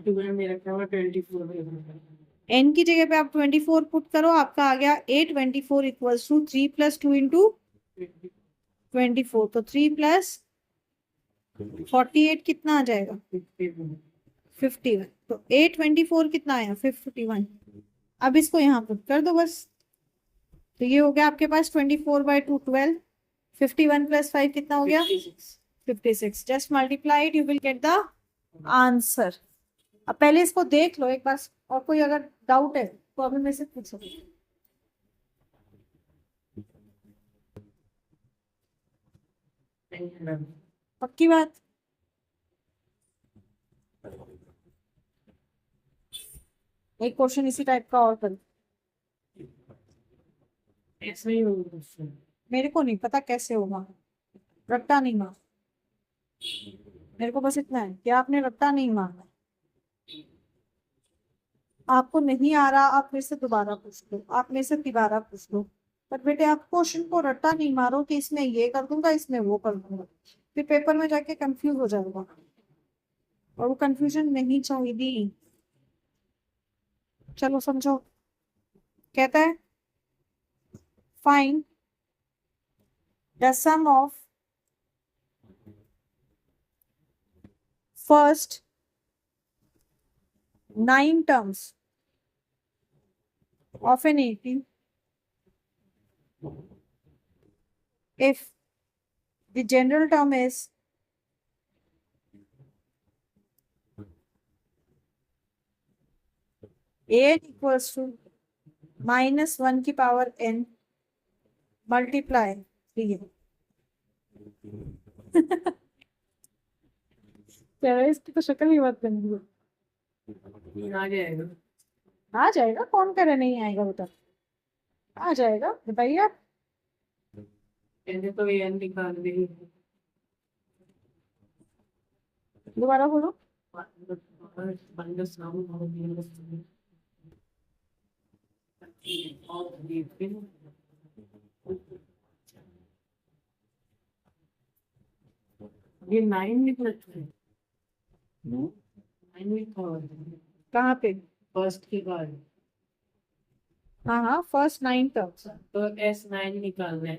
2 में रखा हुआ 24 में। n की जगह पे आप 24 पुट करो, आपका आ गया A24 इक्वल्स टू 3+2 × 24। तो 3+48 कितना आ जाएगा? 51। तो A24 कितना आया? 51। अब इसको यहाँ पुट कर दो बस। तो ये हो गया आपके पास 24/2 12। 51 + 5 कितना हो गया? 56। Just multiplied, you will get the answer. अब पहले इसको देख लो एक बार, और कोई अगर डाउट है तो अभी मेरे से पूछ सकते। पक्की बात? एक क्वेश्चन इसी टाइप का और कर। ऐसा ही होगा। मेरे को नहीं पता कैसे होगा, रट्टा नहीं मार। मेरे को बस इतना है कि आपने रट्टा नहीं मारना। आपको नहीं आ रहा, आप मेरे से दोबारा पूछ लो, आप मेरे से दोबारा पूछ लो। पर बेटे आप क्वेश्चन को रट्टा नहीं मारो कि इसमें ये कर दूंगा, इसमें वो कर दूंगा, फिर पेपर में जाके कंफ्यूज हो जाएगा, और वो कंफ्यूजन नहीं चाहिए। चलो समझो। कहता है find the sum of first 9 terms of an 80 if the general term is an equals to -1 की पावर n मल्टीप्लाई 3 चलो इसकी तो शक्ल ही बहुत गंदी है। आ जाएगा। आ जाएगा, कौन कह रहा नहीं आएगा, बता। आ जाएगा, बताइए आप। मैंने तो ये निकाल दी। दोबारा बोलो। ये 9 निकल चुके हैं। 9 कहाँ पे? फर्स्ट के बाद हाँ हाँ, फर्स्ट 9 टर्म्स। तो S9 निकालना है।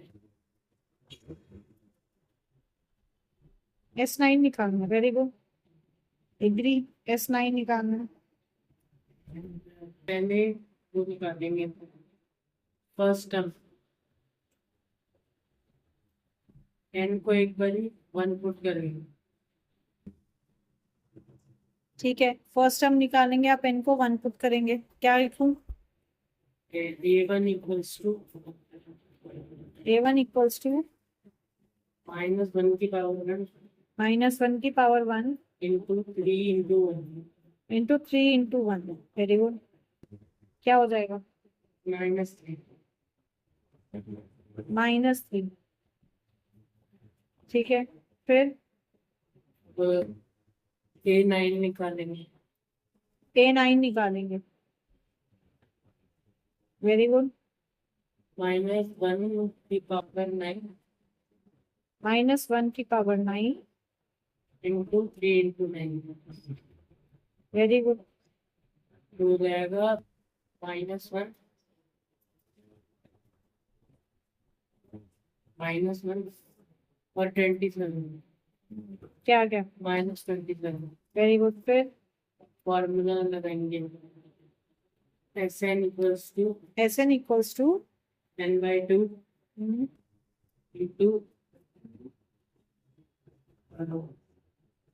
S9 निकालना, वेरी गुड, एग्री। S9 निकालना है। पहले वो निकालेंगे फर्स्ट टर्म, n को एक बार 1 पुट करेंगे। ठीक है, फर्स्ट टर्म निकालेंगे, आप n को 1 पुट करेंगे, क्या लिखूं? A1 equals to A1 equals to -1 की पावर 1 -1 की power 1 into 3 into 1 into 3 into 1। Very good, क्या हो जाएगा? -3। -3। ठीक है, फिर तो A9 निकालेंगे। A9 निकालेंगे, वेरी गुड। -1 की पावर 9 -1 की power 9 into 3 into 9 very good. हो जाएगा -1 -1 और 27 क्या क्या? -27। वेरी गुड, फिर फॉर्मूला लगाएंगे Sn equals to Sn equals to n/2 into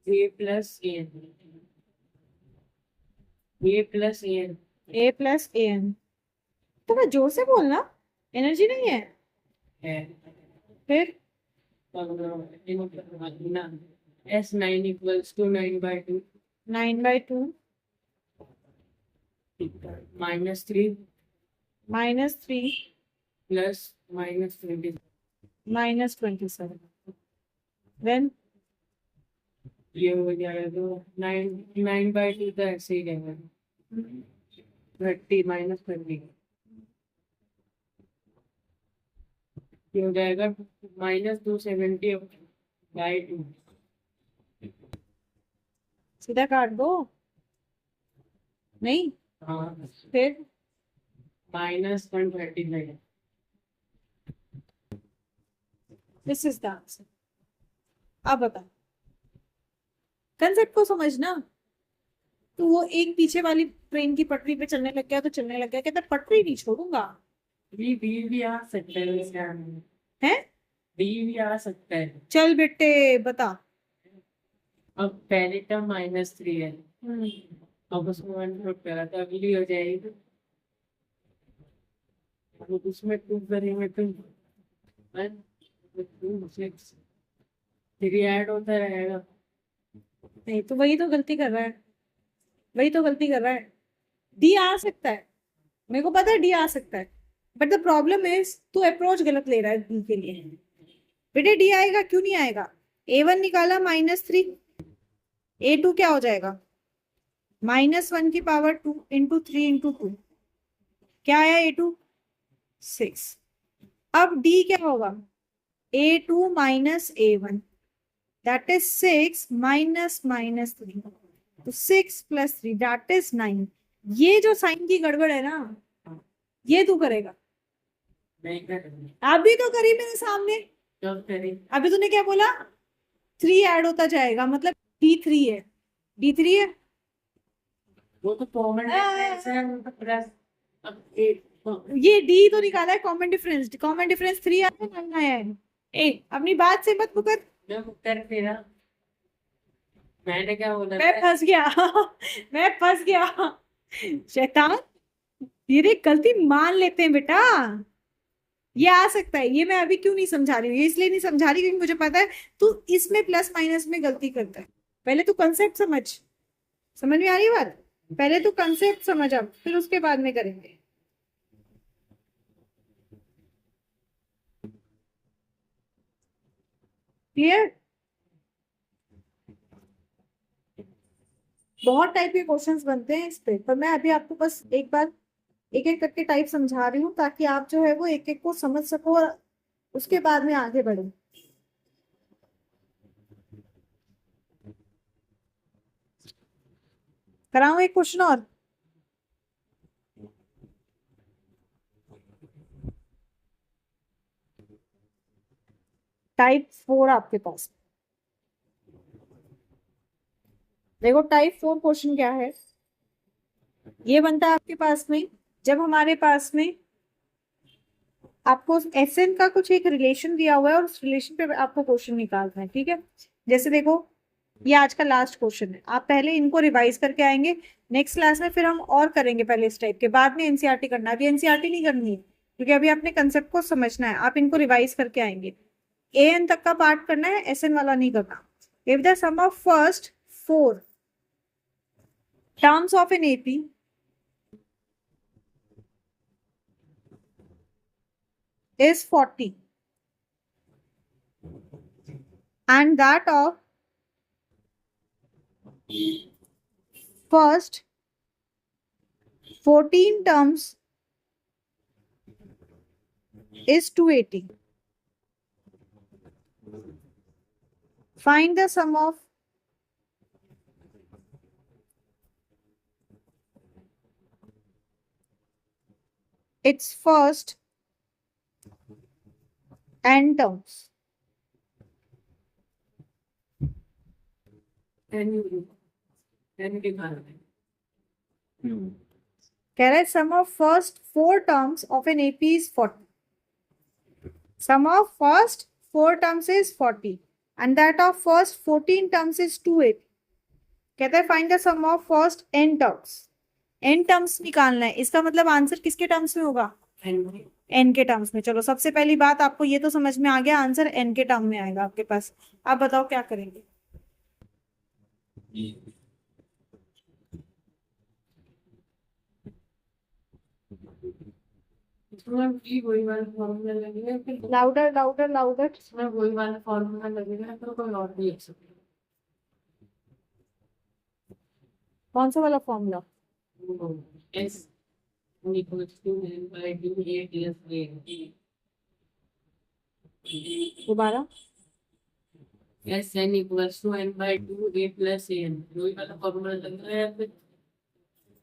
a plus an a plus an A plus an। थोड़ा जोर से बोलना, एनर्जी नहीं है। है। फिर S9 equals to 9/2 9/2 -3 -3 plus -20 -27। Then ये हो जाएगा तो 9/2 तो ऐसे ही रहेगा 30 -20 ये हो जाएगा -270/2 सीधा काट दो, नहीं? हाँ फिर -139 दिस इज द आंसर। अब बता, कंसेप्ट को समझना। तो वो एक पीछे वाली ट्रेन की पटरी पे चलने लग गया तो चलने लग गया, कहता पटरी नहीं छोड़ूंगा। भी आ सकता है वैसे है, भी आ सकता है। चल बेटे बता। अब पहले टर्म -3 है, अब उसमें 1 पुट करा तो अगली हो जाएगी। अब उसमें 2 करेंगे तो 1 2 6 3 ऐड होता रहेगा। नहीं तो वही तो गलती कर रहा है, वही तो गलती कर रहा है। डी आ सकता है, मेरे को पता है डी आ सकता है, बट द प्रॉब्लम इज तू अप्रोच गलत ले रहा है डी के लिए। बेटे डी आएगा, क्यों नहीं आएगा? A1 निकाला -3, A2 क्या हो जाएगा? -1 की पावर 2 इंटू 3 इंटू 2, क्या आया? A2 6। अब D क्या होगा? A2 minus A1, that is 6 minus -3, तो 6 प्लस 3 दैट इज 9। ये जो साइन की गड़बड़ है ना, ये तू करेगा। नहीं करेंगे। अभी तो करी मेरे सामने, कब करें? अभी तूने क्या बोला? 3 ऐड होता जाएगा, मतलब D3 है, D3 है। वो तो कॉमन डिफरेंस है, वो तो प्लस अब एक ये डी तो निकाला है कॉमन डिफरेंस। कॉमन डिफरेंस 3 आया है 9 आया है। ए अपनी बात से मत मुकर। जब उत्तर तेरा, मैंने क्या बोला मैं था? फंस गया मैं फंस गया। शैतान, ये देख गलती मान लेते हैं बेटा। ये आ सकता है, ये मैं अभी क्यों नहीं समझा रही हूँ, ये इसलिए नहीं समझा रही क्योंकि मुझे पता है तू इसमें प्लस माइनस में गलती करता है। पहले तू कंसेप्ट समझ। समझ में आ रही है बात? पहले तू कंसेप्ट समझ, अब फिर उसके बाद में करेंगे। क्लियर? बहुत टाइप के क्वेश्चंस बनते हैं इस पे, पर मैं अभी आपको बस एक बार एक एक करके टाइप समझा रही हूँ ताकि आप जो है वो एक एक को समझ सको और उसके बाद में आगे बढ़ो। कराऊं एक क्वेश्चन और? टाइप 4 आपके पास। देखो टाइप 4 क्वेश्चन क्या है। ये बनता है आपके पास में जब हमारे पास में आपको एसएन का कुछ एक रिलेशन दिया हुआ है और उस रिलेशन पे आपको क्वेश्चन निकालना है। ठीक है, जैसे देखो ये आज का लास्ट क्वेश्चन है, आप पहले इनको रिवाइज करके आएंगे। नेक्स्ट क्लास में फिर हम और करेंगे पहले इस टाइप के, बाद में एनसीईआरटी करना है। अभी एनसीईआरटी नहीं करनी है क्योंकि अभी अपने कंसेप्ट को समझना है। आप इनको रिवाइज करके आएंगे। एएन तक का पार्ट करना है, एसएन वाला नहीं करना। If the sum of first 4 terms of an AP is 40 and that of first 14 terms is 280. Find the sum of its first n terms. N के कारण कह रहा है sum of first 4 terms of an AP is 40. Sum of first 4 terms is 40 and that of first 14 terms is 280. कहता है find the sum of first n terms. n terms निकालना है, इसका मतलब आंसर किसके टर्म्स में होगा? n के टर्म्स में। चलो सबसे पहली बात आपको ये तो समझ में आ गया, आंसर n के टर्म में आएगा आपके पास। आप बताओ क्या करेंगे? इसमें भी वही वाला फॉर्मूला लगेगा, फिर लाउडर लाउडर लाउडर। इसमें वही वाला फॉर्मूला लगेगा, तो कोई और भी लिख सकते कौन सा वाला फॉर्मूला? हो। S equals to n by two a plus b. दोबारा। S n equals to n by two a plus n, वही वाला फॉर्मूला लग रहा है, फिर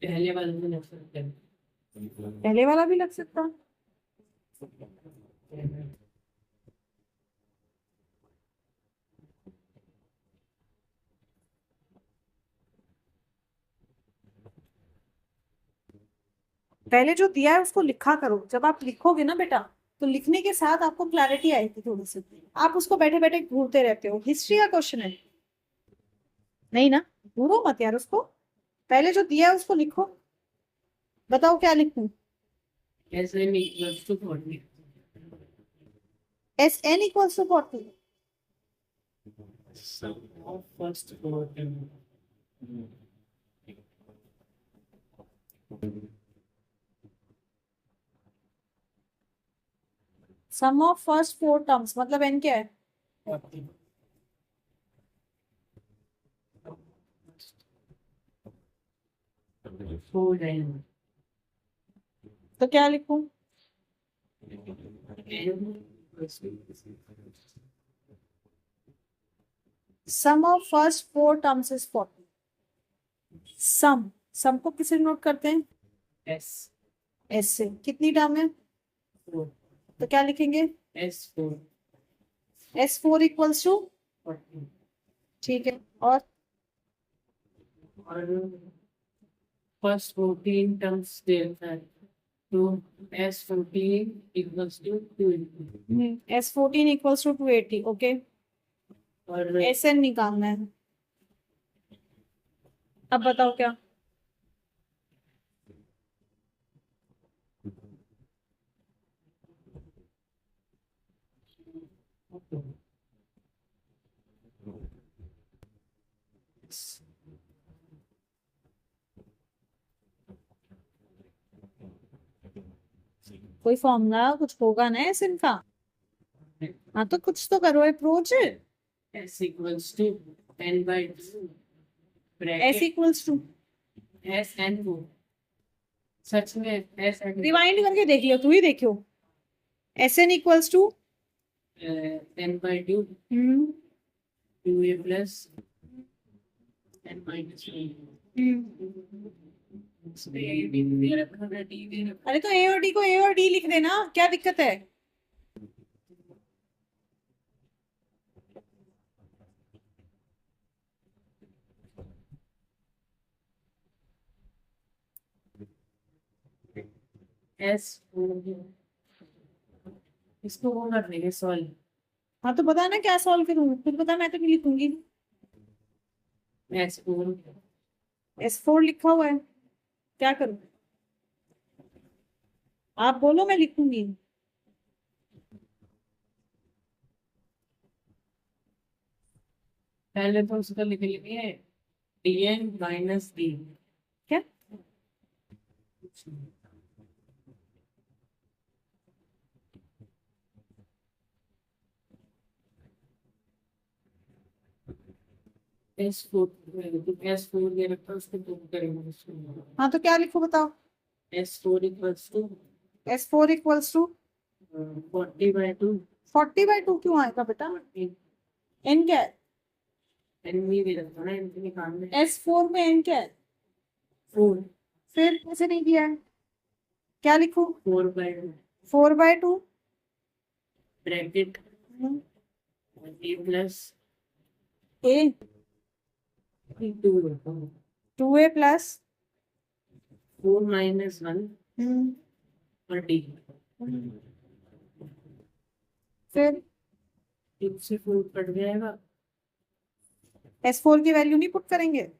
पहले वाले में लग सकते हैं। पहले वाला भी लग सकता है। पहले जो दिया है उसको लिखा करो। जब आप लिखोगे ना बेटा तो लिखने के साथ आपको क्लैरिटी आएगी थोड़ी सी। आप उसको बैठे बैठे घूरते रहते हो। हिस्ट्री का क्वेश्चन है नहीं ना, घूरो मत यार उसको। पहले जो दिया है उसको लिखो। बताओ क्या लिखूं? S n equals to 40। S n equals to 40। First 4 sum of first 4 terms मतलब एन क्या है? हो जाएगा। तो क्या लिखूं? Sum of first 4 terms is 40। सम को किसे नोट करते हैं? एस एस से। कितनी टर्म है? 4। तो क्या लिखेंगे? S 4 S4 equals to 40। ठीक है। और और first 14 terms there are. So S14 equals to 280. S14 equals to 280. Okay, और SN निकालना है. अब बताओ क्या. कोई फॉर्मूला कुछ होगा ना SN का. हाँ तो कुछ तो करो approach. S equals to n by 2 S bracket equals to. S n 2. सच में S n रिवाइंड करके देख लियो, तू ही देखियो. SN equals to n by 2 2a plus n minus 1. अरे तो A और D को A और D लिख देना, क्या दिक्कत है. S इसको वो कर देंगे सॉल्व. हाँ तो बता ना क्या सॉल्व करूँ, खुद बता, मैं तो नहीं लिखूंगी. S4 S4 लिखा हुआ है, क्या करूँ. आप बोलो, मैं लिखूंगी. पहले तो उसका लिख लिए dn minus d. क्या. S4 S4 ये रखा उसको प्रूव करेंगे उसको. हाँ तो क्या लिखूं बताओ. S4 equals to S4 equals to 40 by 2. 40/2 क्यों आएगा बेटा. N क्या है. n भी दे रखा ना, n निकालना है. S4 में N क्या है. 4 फिर ऐसे नहीं दिया है, क्या लिखूं. 4 by 2 4/2 bracket a plus A 2 रखा हूँ. 2A प्लस 4 minus 1 और d. फिर इससे 4 कट जाएगा. S4 की वैल्यू नहीं पुट करेंगे.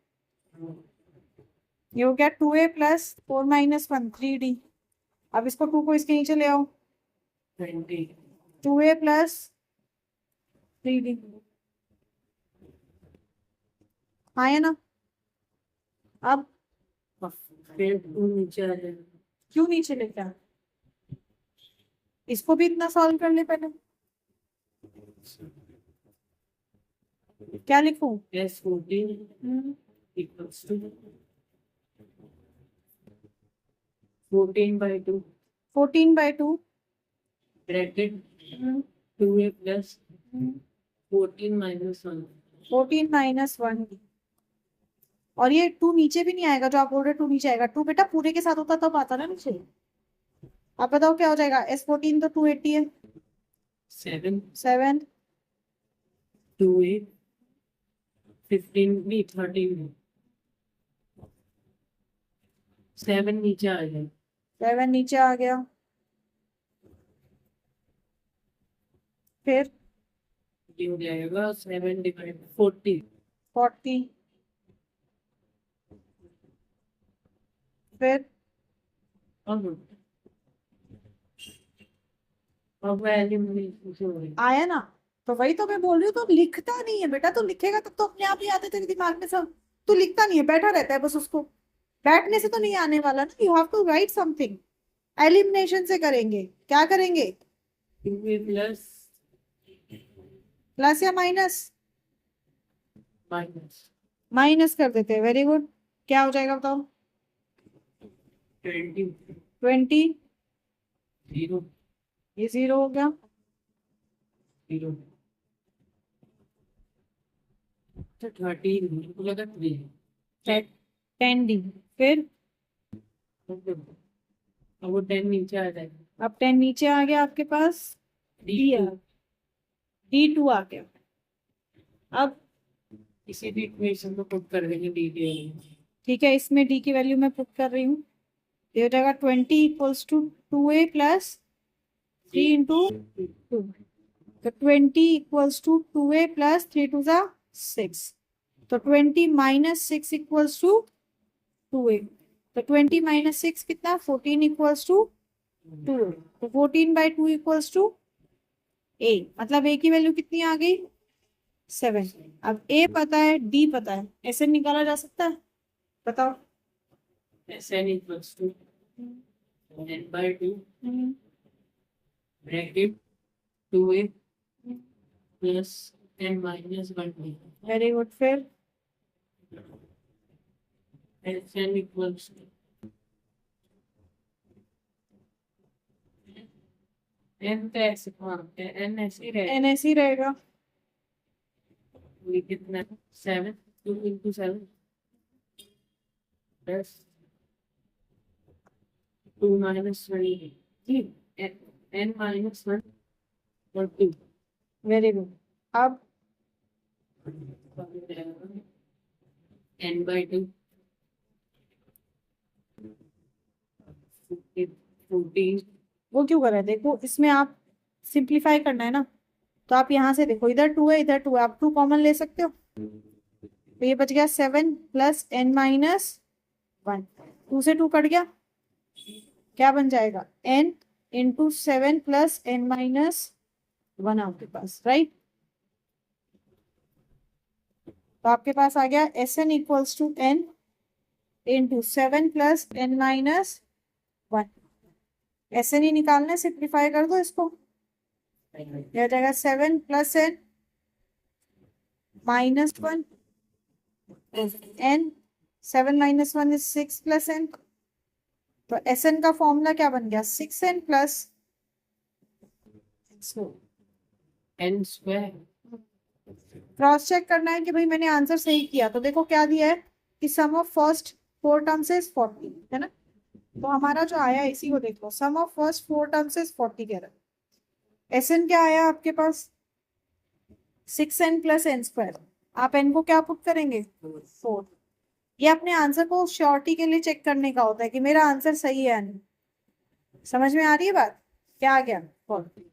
ये हो गया 2A प्लस 4 माइनस 1 3D. अब इसको 2 को इसके नीचे ले आओ. 20 2A प्लस 3D. हाँ है ना. अब फिर 2 नीचे आ जाएगा. क्यों नीचे लेके आ. इसको भी इतना सॉल्व कर ले पहले. क्या लिखूं. S14 equals to 14 by 2 14/2 bracket 2a plus 14 minus 1. 14 minus 1. और ये 2 नीचे भी नहीं आएगा, जो आप बोल रहे 2 नीचे आएगा. 2 बेटा पूरे के साथ होता तब आता ना नीचे. आप बताओ क्या हो जाएगा. S14 तो 280 है. 7 7 2a 15 नहीं 13 7 नीचे आ जाए. 7 नीचे आ गया. फिर ये हो जाएगा 7 डिवाइड 40. 40. फिर अब वैल्यू आया ना. तो वही तो मैं बोल रही हूँ, तो लिखता नहीं है बेटा. तो लिखेगा तब तो अपने आप ही आते तेरे दिमाग में सब. तू लिखता नहीं है, बैठा रहता है बस. उसको बैठने से तो नहीं आने वाला ना. You have to write something. Elimination से करेंगे. क्या करेंगे. 2a plus प्लस या माइनस. minus माइनस कर देते हैं. Very good. क्या हो जाएगा बताओ. 20 20. 0 ये 0 हो गया. 0 तो 13 मुझे लगा 3. 10D. फिर अब वो 10 नीचे आ जाएगा. अब 10 नीचे आ गया आपके पास. D2 D2 आ गया. अब इसी भी इक्वेशन को पुट कर देंगे D2 में. ठीक है, इसमें डी की वैल्यू मैं पुट कर रही हूँ। ये हो जाएगा 20 equals to 2a plus 3 into 2। तो 20 equals to 2a plus 3 to ज़ा 6। तो 20 माइनस 6 इक्वल्स टू 2a। तो 20 माइनस 6 कितना, 14 इक्वल्स टू 2a। तो 14 बाई 2 इक्वल्स टू a, मतलब a की वैल्यू कितनी आ गई, 7। अब a पता है, d पता है, ऐसे निकाला जा सकता है, बताओ। Sn equals to n by 2 bracket 2a plus n minus 1b. Very good. फिर Sn equals to n का ऐसे n ऐसे ही रहेगा। n ऐसे ही रहेगा। ये कितना 7 2 into 7 plus 2 minus 1 जी n minus 1 और 2 वेरी गुड। अब n by 2 14 वो क्यों कर रहे हैं, देखो इसमें आप सिंप्लीफाई करना है ना, तो आप यहाँ से देखो, इधर 2 है इधर 2 है, आप 2 कॉमन ले सकते हो। तो ये बच गया 7 प्लस n माइनस 1। 2 से 2 कट गया, क्या बन जाएगा, n into 7 plus n minus 1 आपके पास, राइट। तो आपके पास आ गया Sn equals to n into 7 plus n minus 1। Sn ही निकालना है, सिंप्लीफाई कर दो इसको, यह हो जाएगा 7 plus n minus 1 n। 7 minus 1 is 6 plus n। तो Sn का फॉर्मूला क्या बन गया, 6n plus n square cross check करना है कि भाई मैंने आंसर सही किया। तो देखो क्या दिया है कि सम ऑफ फर्स्ट 4 टर्म्स इज 40, है ना। तो हमारा जो आया इसी को देख लो, सम ऑफ फर्स्ट 4 टर्म्स इज 40 कह रहा है। Sn क्या आया आपके पास, 6n प्लस n स्क्वायर। आप n को क्या पुट करेंगे, 4। ये अपने आंसर को श्योरिटी के लिए चेक करने का होता है कि मेरा आंसर सही है या नहीं। समझ में आ रही है बात, क्या आ गया, 40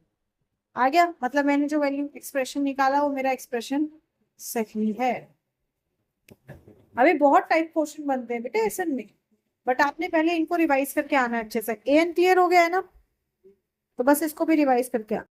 आ गया, मतलब मैंने जो वैल्यू एक्सप्रेशन निकाला वो मेरा एक्सप्रेशन सही है। अभी बहुत टाइप क्वेश्चन बनते हैं बेटे ऐसे में, बट आपने पहले इनको रिवाइज करके आना है अच्छे से। एन क्लियर हो गया है ना, तो बस इसको भी रिवाइज करके आना।